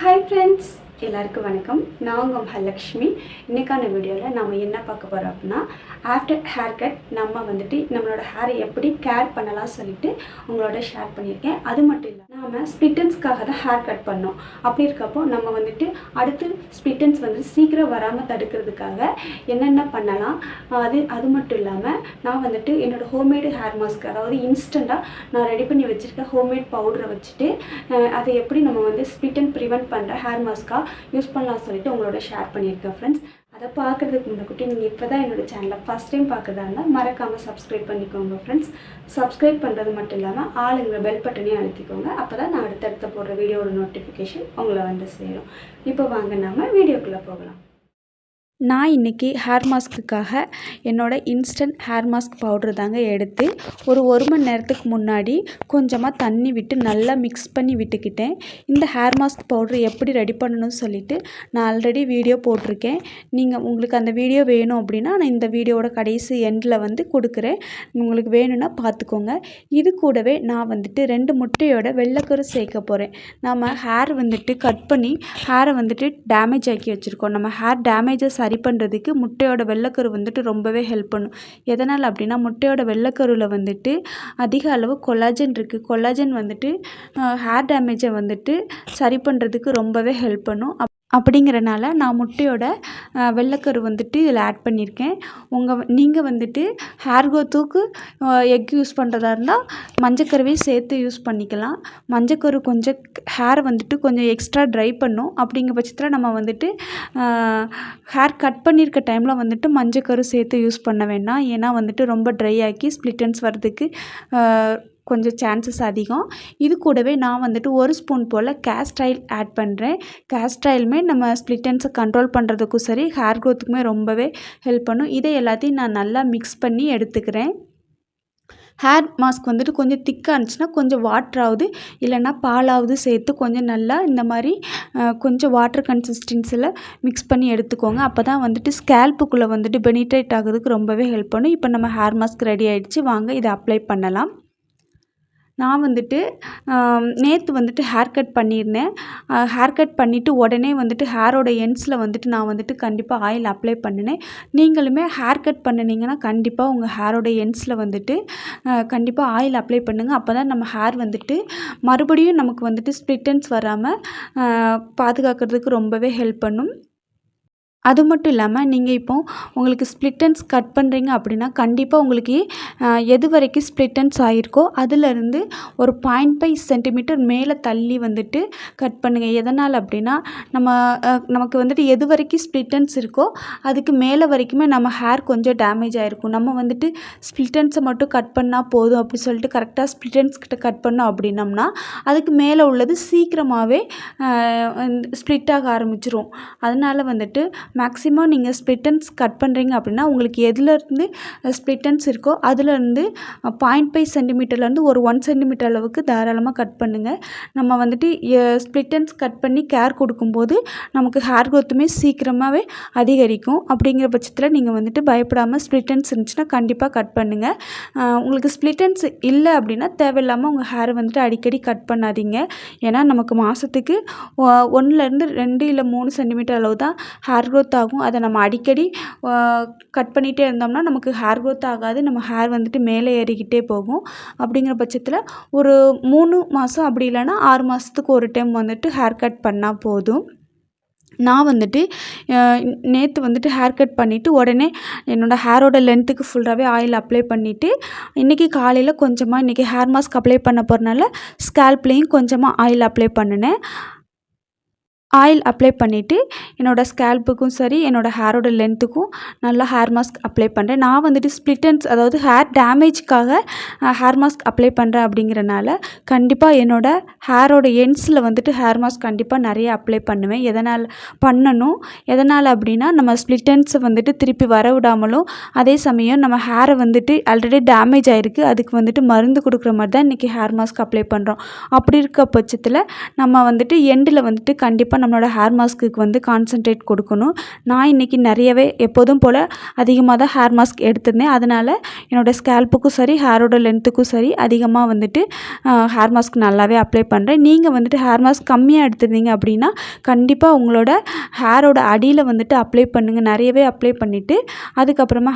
Hi friends, எல்லாருக்கும் வணக்கம். நான் உங்கள் மகாலட்சுமி. இன்னைக்கான வீடியோவில் நம்ம என்ன பார்க்க போகிறோம் அப்படின்னா, ஆஃப்டர் ஹேர் கட் நம்ம வந்துட்டு நம்மளோட ஹேரை எப்படி கேர் பண்ணலாம் சொல்லிட்டு உங்களோட ஷேர் பண்ணியிருக்கேன். அது மட்டும் இல்லை, நாம் ஸ்பிட்டன்ஸ்க்காக தான் ஹேர் கட் பண்ணோம். அப்படி இருக்கப்போ நம்ம வந்துட்டு அடுத்து ஸ்பிட்டன்ஸ் வந்து சீக்கிரம் வராமல் தடுக்கிறதுக்காக என்னென்ன பண்ணலாம், அது மட்டும் இல்லாமல் நான் வந்துட்டு என்னோடய ஹோம்மேடு ஹேர் மாஸ்க், அதாவது இன்ஸ்டண்ட்டாக நான் ரெடி பண்ணி வச்சுருக்க ஹோம்மேட் பவுடரை வச்சுட்டு அதை எப்படி நம்ம வந்து ஸ்பிட்டன் ப்ரிவெண்ட் பண்ணுற ஹேர் மாஸ்க்காக யூஸ் பண்ணலாம் சொல்லிட்டு உங்களோட ஷேர் பண்ணியிருக்கேன் ஃப்ரெண்ட்ஸ். அதை பார்க்குறதுக்கு முன்னாடி நீங்கள் இப்போ தான் என்னோடய சேனலை ஃபஸ்ட் டைம் பார்க்குறதா இருந்தால் மறக்காமல் சப்ஸ்கிரைப் பண்ணிக்கோங்க ஃப்ரெண்ட்ஸ். சப்ஸ்கிரைப் பண்ணுறது மட்டும் இல்லாமல் ஆளுங்கிற பெல் பட்டனையும் அழுத்திக்கோங்க. அப்போ தான் நான் அடுத்தடுத்த போடுற வீடியோட நோட்டிஃபிகேஷன் உங்களை வந்து சேரும். இப்போ வாங்க நம்ம வீடியோக்குள்ளே போகலாம். நான் இன்றைக்கி ஹேர் மாஸ்க்குக்காக என்னோடய இன்ஸ்டன்ட் ஹேர் மாஸ்க் பவுட்ரு தாங்க எடுத்து ஒரு மணி நேரத்துக்கு முன்னாடி கொஞ்சமாக தண்ணி விட்டு நல்லா மிக்ஸ் பண்ணி விட்டுக்கிட்டேன். இந்த ஹேர் மாஸ்க் பவுட்ரு எப்படி ரெடி பண்ணணும்னு சொல்லிவிட்டு நான் ஆல்ரெடி வீடியோ போட்டிருக்கேன். உங்களுக்கு அந்த வீடியோ வேணும் அப்படின்னா நான் இந்த வீடியோவோட கடைசி எண்டில் வந்து கொடுக்குறேன். உங்களுக்கு வேணும்னா பார்த்துக்கோங்க. இது கூடவே நான் வந்துட்டு 2 முட்டையோட வெள்ளைக்கரு சேர்க்க போகிறேன். நம்ம ஹேர் வந்துட்டு கட் பண்ணி ஹேரை வந்துட்டு டேமேஜ் ஆக்கி வச்சுருக்கோம். நம்ம ஹேர் டேமேஜை சரி பண்ணுறதுக்கு முட்டையோட வெள்ளைக்கரு வந்துட்டு ரொம்பவே ஹெல்ப் பண்ணும். எதனால் அப்படின்னா, முட்டையோட வெள்ளைக்கருவில் வந்துட்டு அதிக அளவு கொலாஜன் இருக்குது. கொலாஜன் வந்துட்டு ஹேர் டேமேஜை வந்துட்டு சரி பண்ணுறதுக்கு ரொம்பவே ஹெல்ப் பண்ணும். அப்படிங்கிறனால நான் முட்டையோட வெள்ளைக்கரு வந்துட்டு இதில் ஆட் பண்ணியிருக்கேன். நீங்கள் வந்துட்டு ஹேர் க்ரோத்துக்கு எக் யூஸ் பண்ணுறதா இருந்தால் மஞ்சக்கருவே சேர்த்து யூஸ் பண்ணிக்கலாம். மஞ்சக்கரு கொஞ்சம் ஹேரை வந்துட்டு கொஞ்சம் எக்ஸ்ட்ரா ட்ரை பண்ணும். அப்படிங்கிற பட்சத்தில் நம்ம வந்துட்டு ஹேர் கட் பண்ணியிருக்க டைமில் வந்துட்டு மஞ்சக்கரு சேர்த்து யூஸ் பண்ண வேண்டாம். ஏன்னா வந்துட்டு ரொம்ப ட்ரை ஆக்கி ஸ்ப்ளிட்டன்ஸ் வர்றதுக்கு கொஞ்சம் சான்சஸ் அதிகம். இது கூடவே நான் வந்துட்டு 1 ஸ்பூன் போல் கேஸ்டர் ஆயில் ஆட் பண்ணுறேன். கேஸ்டர் ஆயிலுமே நம்ம ஸ்ப்ளிட்டன்ஸை கண்ட்ரோல் பண்ணுறதுக்கும் சரி, ஹேர் க்ரோத்துக்குமே ரொம்பவே ஹெல்ப் பண்ணும். இதை எல்லாத்தையும் நான் நல்லா மிக்ஸ் பண்ணி எடுத்துக்கிறேன். ஹேர் மாஸ்க் வந்துட்டு கொஞ்சம் திக்காக இருந்துச்சுன்னா கொஞ்சம் வாட்டராவது இல்லைன்னா பாலாவது சேர்த்து கொஞ்சம் நல்லா இந்த மாதிரி கொஞ்சம் வாட்டர் கன்சிஸ்டன்சியில் மிக்ஸ் பண்ணி எடுத்துக்கோங்க. அப்போ தான் வந்துட்டு ஸ்கேல்ப்புக்குள்ளே வந்துட்டு பெனிட்ரேட் ஆகிறதுக்கு ரொம்பவே ஹெல்ப் பண்ணும். இப்போ நம்ம ஹேர் மாஸ்க் ரெடி ஆகிடுச்சு. வாங்க இதை அப்ளை பண்ணலாம். நான் வந்துட்டு நேற்று வந்துட்டு ஹேர் கட் பண்ணியிருந்தேன். ஹேர் கட் பண்ணிவிட்டு உடனே வந்துட்டு ஹேரோட எண்ட்ஸில் வந்துட்டு நான் வந்துட்டு கண்டிப்பாக ஆயில் அப்ளை பண்ணினேன். நீங்களுமே ஹேர் கட் பண்ணினீங்கன்னா கண்டிப்பாக உங்கள் ஹேரோட எண்ட்ஸில் வந்துட்டு கண்டிப்பாக ஆயில் அப்ளை பண்ணுங்கள். அப்போ தான் நம்ம ஹேர் வந்துட்டு மறுபடியும் நமக்கு வந்துட்டு ஸ்ப்ளிட்டன்ஸ் வராமல் பாதுகாக்கிறதுக்கு ரொம்பவே ஹெல்ப் பண்ணும். அது மட்டும் இல்லாமல் நீங்கள் இப்போது உங்களுக்கு ஸ்ப்ளிட்டன்ஸ் கட் பண்ணுறீங்க அப்படின்னா கண்டிப்பாக உங்களுக்கு எது வரைக்கும் ஸ்ப்ளிட்டன்ஸ் ஆகிருக்கோ அதிலேருந்து ஒரு 0.5 சென்டிமீட்டர் மேலே தள்ளி வந்துட்டு கட் பண்ணுங்கள். எதனால் அப்படின்னா நமக்கு வந்துட்டு எது வரைக்கும் ஸ்ப்ளிட்டன்ஸ் இருக்கோ அதுக்கு மேலே வரைக்குமே நம்ம ஹேர் கொஞ்சம் டேமேஜ் ஆகிருக்கும். நம்ம வந்துட்டு ஸ்ப்ளிட்டன்ஸை மட்டும் கட் பண்ணால் போதும் அப்படி சொல்லிட்டு கரெக்டாக ஸ்ப்ளிட்டன்ஸ் கிட்ட கட் பண்ணோம் அப்படின்னம்னா அதுக்கு மேலே உள்ளது சீக்கிரமாகவே ஸ்ப்ளிட் ஆக ஆரம்பிச்சிரும். அதனால் வந்துட்டு மேக்ஸிமம் நீங்கள் ஸ்ப்ளிட்டன்ஸ் கட் பண்ணுறீங்க அப்படின்னா உங்களுக்கு எதுலேருந்து ஸ்ப்ளிட்டன்ஸ் இருக்கோ அதுலேருந்து 0.5 சென்டிமீட்டர்லேருந்து ஒரு 1 சென்டிமீட்டர் அளவுக்கு தாராளமாக கட் பண்ணுங்கள். நம்ம வந்துட்டு ஸ்ப்ளிட்டன்ஸ் கட் பண்ணி கேர் கொடுக்கும்போது நமக்கு ஹேர் க்ரோத்துமே சீக்கிரமாகவே அதிகரிக்கும். அப்படிங்கிற பட்சத்தில் நீங்கள் வந்துட்டு பயப்படாமல் ஸ்ப்ளிட்டன்ஸ் இருந்துச்சுன்னா கண்டிப்பாக கட் பண்ணுங்கள். உங்களுக்கு ஸ்ப்ளிட்டன்ஸ் இல்லை அப்படின்னா தேவையில்லாமல் உங்கள் ஹேரை வந்துட்டு அடிக்கடி கட் பண்ணாதீங்க. ஏன்னா நமக்கு மாதத்துக்கு 1லேருந்து 2 இல்லை 3 சென்டிமீட்டர் அளவு தான் ஹேர் க்ரோத் ஆகும். அதை நம்ம அடிக்கடி கட் பண்ணிகிட்டே இருந்தோம்னா நமக்கு ஹேர் க்ரோத் ஆகாது. நம்ம ஹேர் வந்துட்டு மேலே ஏறிக்கிட்டே போகும். அப்படிங்கிற பட்சத்தில் ஒரு 3 மாதம் அப்படி இல்லைன்னா 6 மாதத்துக்கு ஒரு டைம் வந்துட்டு ஹேர் கட் பண்ணால் போதும். நான் வந்துட்டு நேற்று வந்துட்டு ஹேர் கட் பண்ணிவிட்டு உடனே என்னோடய ஹேரோட லென்த்துக்கு ஃபுல்லாகவே ஆயில் அப்ளை பண்ணிவிட்டு இன்றைக்கி காலையில் கொஞ்சமாக இன்றைக்கி ஹேர் மாஸ்க் அப்ளை பண்ண போகிறனால ஸ்கேல்ப்லேயும் கொஞ்சமாக ஆயில் அப்ளை பண்ணினேன். ஆயில் அப்ளை பண்ணிவிட்டு என்னோடய ஸ்கேல்ப்புக்கும் சரி என்னோடய ஹேரோட லென்த்துக்கும் நல்லா ஹேர் மாஸ்க் அப்ளை பண்ணுறேன். நான் வந்துட்டு ஸ்ப்ளிட்டன்ஸ் அதாவது ஹேர் டேமேஜ்க்காக ஹேர் மாஸ்க் அப்ளை பண்ணுறேன். அப்படிங்கிறனால கண்டிப்பாக என்னோடய ஹேரோட எண்ட்ஸில் வந்துட்டு ஹேர் மாஸ்க் கண்டிப்பாக நிறைய அப்ளை பண்ணுவேன். எதனால் அப்படின்னா நம்ம ஸ்ப்ளிட்டன்ஸை வந்துட்டு திருப்பி வர விடாமலும் அதே சமயம் நம்ம ஹேரை வந்துட்டு ஆல்ரெடி டேமேஜ் ஆகிருக்கு அதுக்கு வந்துட்டு மருந்து கொடுக்குற மாதிரி தான் இன்றைக்கி ஹேர் மாஸ்க் அப்ளை பண்ணுறோம். அப்படி இருக்க பட்சத்தில் நம்ம வந்துட்டு எண்டில் வந்துட்டு கண்டிப்பாக நம்மளோட ஹேர் மாஸ்க்குக்கு வந்து கான்சன்ட்ரேட் கொடுக்கணும். நான் இன்றைக்கி நிறையவே எப்போதும் போல் அதிகமாக தான் ஹேர் மாஸ்க் எடுத்திருந்தேன். அதனால் என்னோடய ஸ்கேல்ப்புக்கும் சரி ஹேரோட லென்த்துக்கும் சரி அதிகமாக வந்துட்டு ஹேர் மாஸ்க் நல்லாவே அப்ளை பண்ணுறேன். நீங்கள் வந்துட்டு ஹேர் மாஸ்க் கம்மியாக எடுத்திருந்தீங்க அப்படின்னா கண்டிப்பாக உங்களோட ஹேரோட அடியில் வந்துட்டு அப்ளை பண்ணுங்கள். நிறையவே அப்ளை பண்ணிவிட்டு அதுக்கப்புறமா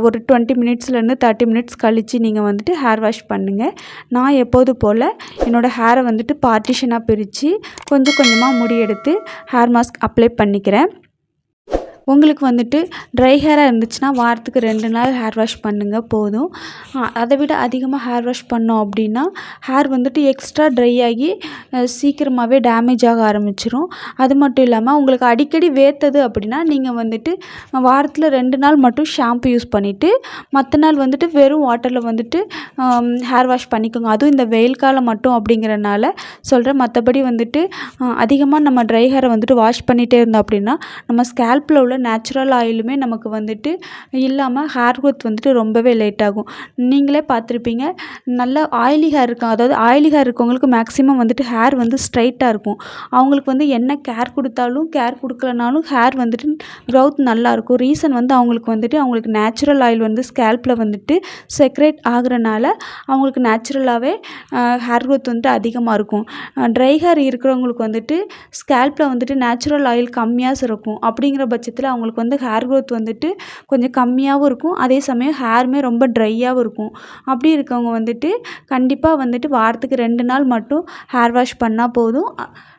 ஒரு 20 மினிட்ஸ்லேருந்து 30 மினிட்ஸ் கழித்து நீங்கள் வந்துட்டு ஹேர் வாஷ் பண்ணுங்கள். நான் எப்போது போல் என்னோடய ஹேரை வந்துட்டு பார்ட்டிஷனாக பிரித்து கொஞ்சம் கொஞ்சமாக முடி எடுத்து ஹேர் மாஸ்க் அப்ளை பண்ணிக்கிறேன். உங்களுக்கு வந்துட்டு ட்ரை ஹேராக இருந்துச்சுன்னா வாரத்துக்கு 2 நாள் ஹேர் வாஷ் பண்ணுங்கள் போதும். அதை விட அதிகமாக ஹேர் வாஷ் பண்ணோம் அப்படின்னா ஹேர் வந்துட்டு எக்ஸ்ட்ரா ட்ரை ஆகி சீக்கிரமாகவே டேமேஜ் ஆக ஆரம்பிச்சிரும். அது மட்டும் இல்லாமல் உங்களுக்கு அடிக்கடி வேர்த்தது அப்படின்னா நீங்கள் வந்துட்டு வாரத்தில் 2 நாள் மட்டும் ஷாம்பு யூஸ் பண்ணிவிட்டு மற்ற நாள் வந்துட்டு வெறும் வாட்டரில் வந்துட்டு ஹேர் வாஷ் பண்ணிக்கோங்க. அதுவும் இந்த வெயில் காலம் மட்டும் அப்படிங்கிறனால சொல்கிறேன். மற்றபடி வந்துட்டு அதிகமாக நம்ம ட்ரை ஹேரை வந்துட்டு வாஷ் பண்ணிகிட்டே இருந்தோம் அப்படின்னா நம்ம ஸ்கேல்பில் உள்ள நேச்சுரல் ஆயிலுமே நமக்கு வந்துட்டு இல்லாமல் ஹேர் க்ரோத் வந்துட்டு ரொம்பவே லேட் ஆகும். நீங்களே பார்த்துருப்பீங்க, நல்ல ஆயிலி ஹேர் இருக்கும். அதாவது ஆயிலி ஹேர் இருக்கவங்களுக்கு மேக்ஸிமம் வந்துட்டு ஹேர் வந்து ஸ்ட்ரைட்டாக இருக்கும். அவங்களுக்கு வந்து என்ன கேர் கொடுத்தாலும் கேர் கொடுக்கலனாலும் ஹேர் வந்துட்டு க்ரோத் நல்லாயிருக்கும். ரீசன் வந்து அவங்களுக்கு நேச்சுரல் ஆயில் வந்து ஸ்கேல்பில் வந்துட்டு செக்ரேட் ஆகுறனால அவங்களுக்கு நேச்சுரலாகவே ஹேர் க்ரோத் வந்துட்டு அதிகமாக இருக்கும். ட்ரை ஹேர் இருக்கிறவங்களுக்கு வந்துட்டு ஸ்கேல்பில் வந்துட்டு நேச்சுரல் ஆயில் கம்மியாக சுரக்கும். அப்படிங்கிற பட்சத்தில் அவங்களுக்கு வந்து ஹேர் க்ரோத் வந்துட்டு கொஞ்சம் கம்மியாகவும் இருக்கும். அதே சமயம் ஹேருமே ரொம்ப ட்ரையாகவும் இருக்கும். அப்படி இருக்கவங்க வந்துட்டு கண்டிப்பாக வந்துட்டு வாரத்துக்கு 2 நாள் மட்டும் ஹேர் வாஷ் பண்ணால் போதும்.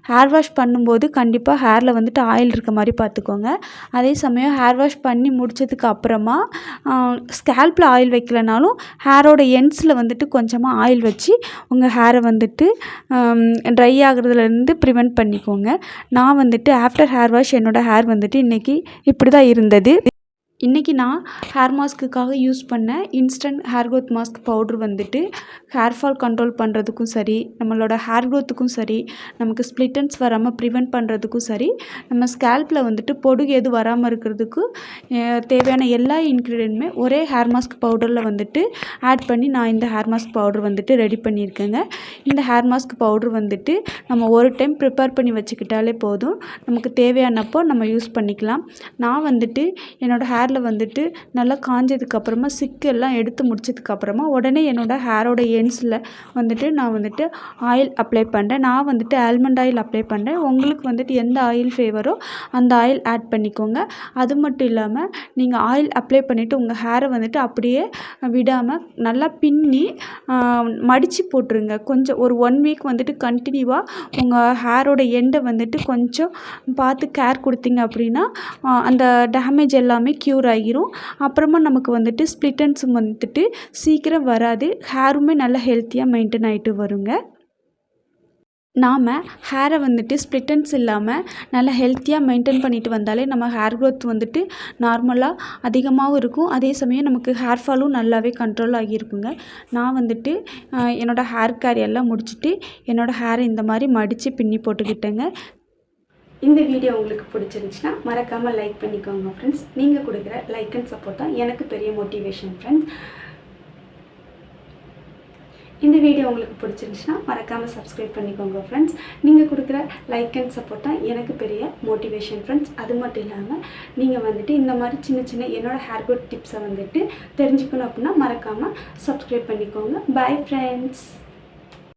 ஹேர் வாஷ் பண்ணும்போது கண்டிப்பாக ஹேரில் வந்துட்டு ஆயில் இருக்க மாதிரி பார்த்துக்கோங்க. அதே சமயம் ஹேர் வாஷ் பண்ணி முடித்ததுக்கு அப்புறமா ஸ்கேல்பில் ஆயில் வைக்கலனாலும் ஹேரோட எண்ட்ஸில் வந்துட்டு கொஞ்சமாக ஆயில் வச்சு உங்கள் ஹேரை வந்துட்டு ட்ரை ஆகுறதுலேருந்து ப்ரிவெண்ட் பண்ணிக்கோங்க. நான் வந்துட்டு ஆஃப்டர் ஹேர் வாஷ் என்னோடய ஹேர் வந்துட்டு இன்றைக்கி இப்படி தான் இருந்தது. இன்றைக்கி நான் ஹேர் மாஸ்க்குக்காக யூஸ் பண்ண instant hair growth mask powder வந்துட்டு ஹேர் ஃபால் கண்ட்ரோல் பண்ணுறதுக்கும் சரி, நம்மளோட ஹேர் க்ரோத்துக்கும் சரி, நமக்கு ஸ்ப்ளிட்டன்ஸ் வராமல் ப்ரிவெண்ட் பண்ணுறதுக்கும் சரி, நம்ம ஸ்கேல்பில் வந்துட்டு பொடுகு எதுவும் வராமல் இருக்கிறதுக்கு தேவையான எல்லா இன்க்ரீடியன்ட்டுமே ஒரே ஹேர் மாஸ்க் பவுடரில் வந்துட்டு ஆட் பண்ணி நான் இந்த ஹேர் மாஸ்க் பவுட்ரு வந்துட்டு ரெடி பண்ணியிருக்கேங்க. இந்த ஹேர் மாஸ்க் பவுட்ரு வந்துட்டு நம்ம ஒரு டைம் ப்ரிப்பேர் பண்ணி வச்சுக்கிட்டாலே போதும். நமக்கு தேவையானப்போ நம்ம யூஸ் பண்ணிக்கலாம். நான் வந்துட்டு என்னோடய ஹேரில் வந்துட்டு நல்லா காஞ்சதுக்கப்புறமா சிக்கெல்லாம் எடுத்து முடிச்சதுக்கப்புறமா உடனே என்னோடய ஹேரோட எண்ட்ஸில் வந்துட்டு நான் வந்துட்டு ஆயில் அப்ளை பண்ணுறேன். நான் வந்துட்டு ஆல்மண்ட் ஆயில் அப்ளை பண்ணுறேன். உங்களுக்கு வந்துட்டு எந்த ஆயில் ஃபேவரோ அந்த ஆயில் ஆட் பண்ணிக்கோங்க. அது மட்டும் இல்லாமல் நீங்கள் ஆயில் அப்ளை பண்ணிவிட்டு உங்கள் ஹேரை வந்துட்டு அப்படியே விடாமல் நல்லா பின்னி மடித்து போட்டுருங்க. கொஞ்சம் ஒரு 1 வீக் வந்துட்டு கண்டினியூவாக உங்கள் ஹேரோட எண்டை வந்துட்டு கொஞ்சம் பார்த்து கேர் கொடுத்தீங்க அப்படின்னா அந்த டேமேஜ் எல்லாமே க்யூர் ஆகிரும். அப்புறமா நமக்கு வந்துட்டு ஸ்ப்ளிட்டன்ஸ் வந்துட்டு சீக்கிரம் வராது. ஹேருமே நல்லா ஹெல்த்தியாக மெயின்டைன் ஆகிட்டு வருங்க. நாம் ஹேரை வந்துட்டு ஸ்ப்ளிட்டன்ஸ் இல்லாமல் நல்லா ஹெல்த்தியாக மெயின்டைன் பண்ணிட்டு வந்தாலே நம்ம ஹேர் க்ரோத் வந்துட்டு நார்மலாக அதிகமாகவும் இருக்கும். அதே சமயம் நமக்கு ஹேர் ஃபாலும் நல்லாவே கண்ட்ரோல் ஆகியிருக்குங்க. நான் வந்துட்டு என்னோடய ஹேர் கேர் எல்லாம் முடிச்சுட்டு என்னோடய ஹேரை இந்த மாதிரி மடித்து பின்னி போட்டுக்கிட்டேங்க. இந்த வீடியோ உங்களுக்கு பிடிச்சிருந்துச்சுன்னா மறக்காமல் லைக் பண்ணிக்கோங்க ஃப்ரெண்ட்ஸ். நீங்கள் கொடுக்குற லைக் அண்ட் சப்போர்ட் தான் எனக்கு பெரிய மோட்டிவேஷன் ஃப்ரெண்ட்ஸ். இந்த வீடியோ உங்களுக்கு பிடிச்சிருந்துச்சுன்னா மறக்காமல் சப்ஸ்கிரைப் பண்ணிக்கோங்க ஃப்ரெண்ட்ஸ். நீங்கள் கொடுக்குற லைக் அண்ட் சப்போர்ட் தான் எனக்கு பெரிய மோட்டிவேஷன் ஃப்ரெண்ட்ஸ். அது மட்டும் இல்லாமல் நீங்கள் வந்துட்டு இந்த மாதிரி சின்ன சின்ன என்னோடய ஹேர் க்ரோத் டிப்ஸை வந்துட்டு தெரிஞ்சுக்கணும் அப்படின்னா மறக்காமல் சப்ஸ்கிரைப் பண்ணிக்கோங்க. Bye friends.